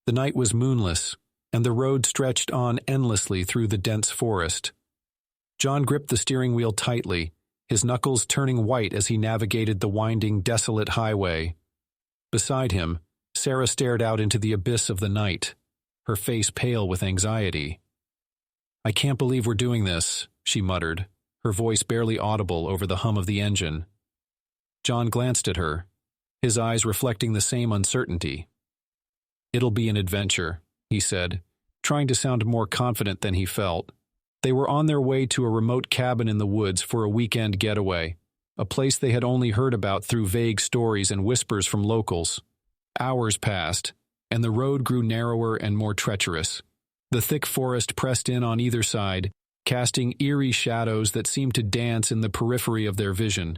The night was moonless, and the road stretched on endlessly through the dense forest. John gripped the steering wheel tightly, his knuckles turning white as he navigated the winding, desolate highway. Beside him, Sarah stared out into the abyss of the night, her face pale with anxiety. "I can't believe we're doing this," she muttered, her voice barely audible over the hum of the engine. John glanced at her, his eyes reflecting the same uncertainty. "It'll be an adventure," he said, trying to sound more confident than he felt. They were on their way to a remote cabin in the woods for a weekend getaway, a place they had only heard about through vague stories and whispers from locals. Hours passed, and the road grew narrower and more treacherous. The thick forest pressed in on either side, casting eerie shadows that seemed to dance in the periphery of their vision.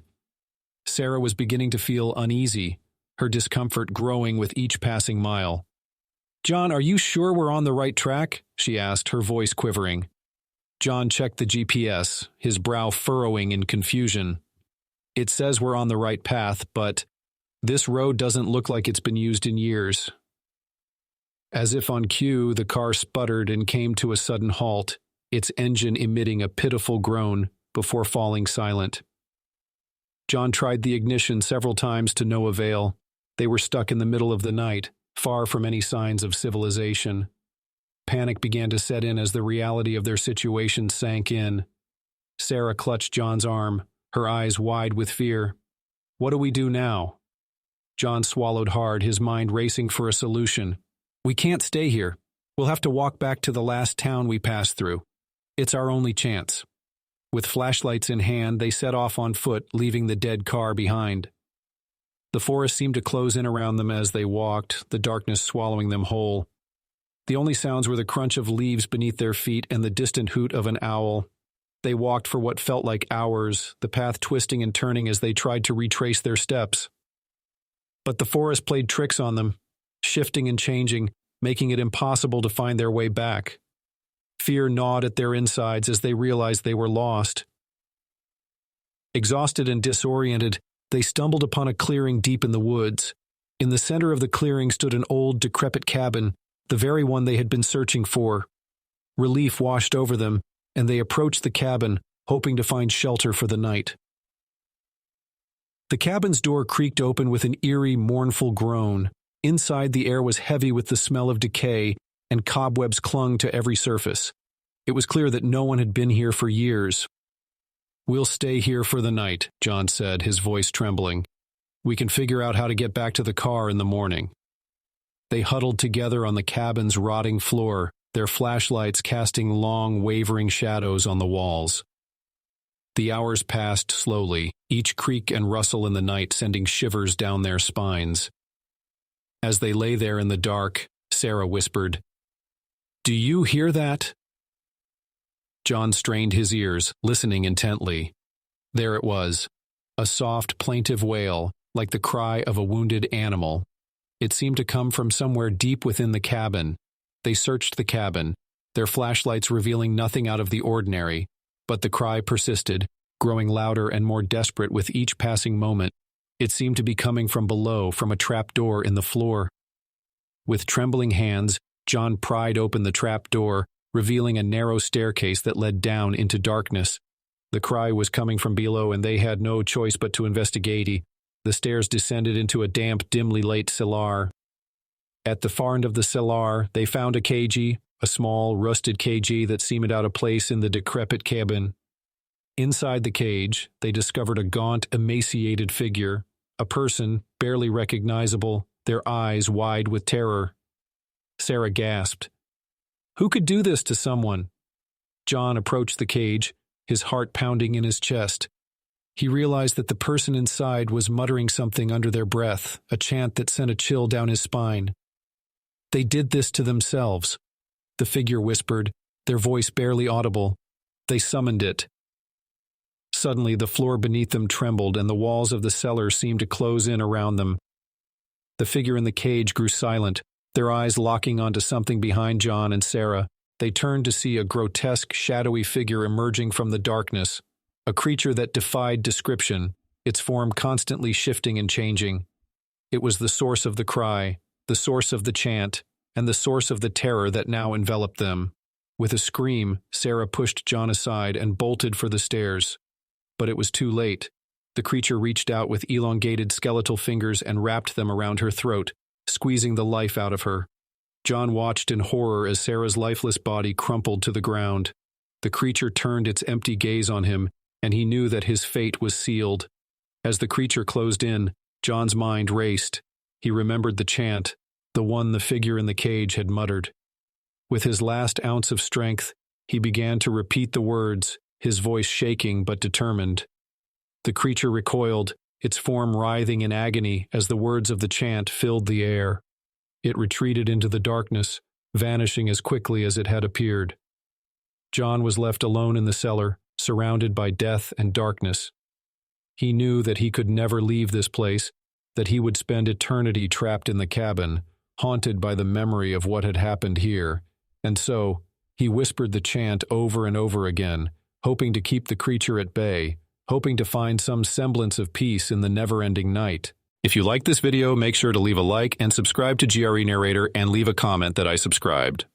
Sarah was beginning to feel uneasy, her discomfort growing with each passing mile. "John, are you sure we're on the right track?" she asked, her voice quivering. John checked the GPS, his brow furrowing in confusion. "It says we're on the right path, but this road doesn't look like it's been used in years." As if on cue, the car sputtered and came to a sudden halt, its engine emitting a pitiful groan before falling silent. John tried the ignition several times to no avail. They were stuck in the middle of the night, far from any signs of civilization. Panic began to set in as the reality of their situation sank in. Sarah clutched John's arm, her eyes wide with fear. "What do we do now?" John swallowed hard, his mind racing for a solution. "We can't stay here. We'll have to walk back to the last town we passed through. It's our only chance." With flashlights in hand, they set off on foot, leaving the dead car behind. The forest seemed to close in around them as they walked, the darkness swallowing them whole. The only sounds were the crunch of leaves beneath their feet and the distant hoot of an owl. They walked for what felt like hours, the path twisting and turning as they tried to retrace their steps. But the forest played tricks on them, shifting and changing, making it impossible to find their way back. Fear gnawed at their insides as they realized they were lost. Exhausted and disoriented, they stumbled upon a clearing deep in the woods. In the center of the clearing stood an old, decrepit cabin, the very one they had been searching for. Relief washed over them, and they approached the cabin, hoping to find shelter for the night. The cabin's door creaked open with an eerie, mournful groan. Inside, the air was heavy with the smell of decay, and cobwebs clung to every surface. It was clear that no one had been here for years. "We'll stay here for the night," John said, his voice trembling. "We can figure out how to get back to the car in the morning." They huddled together on the cabin's rotting floor, their flashlights casting long, wavering shadows on the walls. The hours passed slowly, each creak and rustle in the night sending shivers down their spines. As they lay there in the dark, Sarah whispered, "Do you hear that?" John strained his ears, listening intently. There it was, a soft, plaintive wail, like the cry of a wounded animal. It seemed to come from somewhere deep within the cabin. They searched the cabin, their flashlights revealing nothing out of the ordinary, but the cry persisted, growing louder and more desperate with each passing moment. It seemed to be coming from below, from a trap door in the floor. With trembling hands, John pried open the trap door, revealing a narrow staircase that led down into darkness. The cry was coming from below, and they had no choice but to investigate. The stairs descended into a damp, dimly lit cellar. At the far end of the cellar, they found a cagey, a small, rusted cagey that seemed out of place in the decrepit cabin. Inside the cage, they discovered a gaunt, emaciated figure, a person, barely recognizable, their eyes wide with terror. Sarah gasped. Who could do this to someone? John approached the cage, his heart pounding in his chest. He realized that the person inside was muttering something under their breath, a chant that sent a chill down his spine. They did this to themselves, the figure whispered, their voice barely audible. They summoned it. Suddenly, the floor beneath them trembled, and the walls of the cellar seemed to close in around them. The figure in the cage grew silent, their eyes locking onto something behind John and Sarah. They turned to see a grotesque, shadowy figure emerging from the darkness, a creature that defied description, its form constantly shifting and changing. It was the source of the cry, the source of the chant, and the source of the terror that now enveloped them. With a scream, Sarah pushed John aside and bolted for the stairs. But it was too late. The creature reached out with elongated skeletal fingers and wrapped them around her throat, squeezing the life out of her. John watched in horror as Sarah's lifeless body crumpled to the ground. The creature turned its empty gaze on him, and he knew that his fate was sealed. As the creature closed in, John's mind raced. He remembered the chant, the one the figure in the cage had muttered. With his last ounce of strength, he began to repeat the words, his voice shaking but determined. The creature recoiled, its form writhing in agony as the words of the chant filled the air. It retreated into the darkness, vanishing as quickly as it had appeared. John was left alone in the cellar, surrounded by death and darkness. He knew that he could never leave this place, that he would spend eternity trapped in the cabin, haunted by the memory of what had happened here, and so he whispered the chant over and over again, hoping to keep the creature at bay, hoping to find some semblance of peace in the never-ending night. If you liked this video, make sure to leave a like and subscribe to GRE Narrator and leave a comment that I subscribed.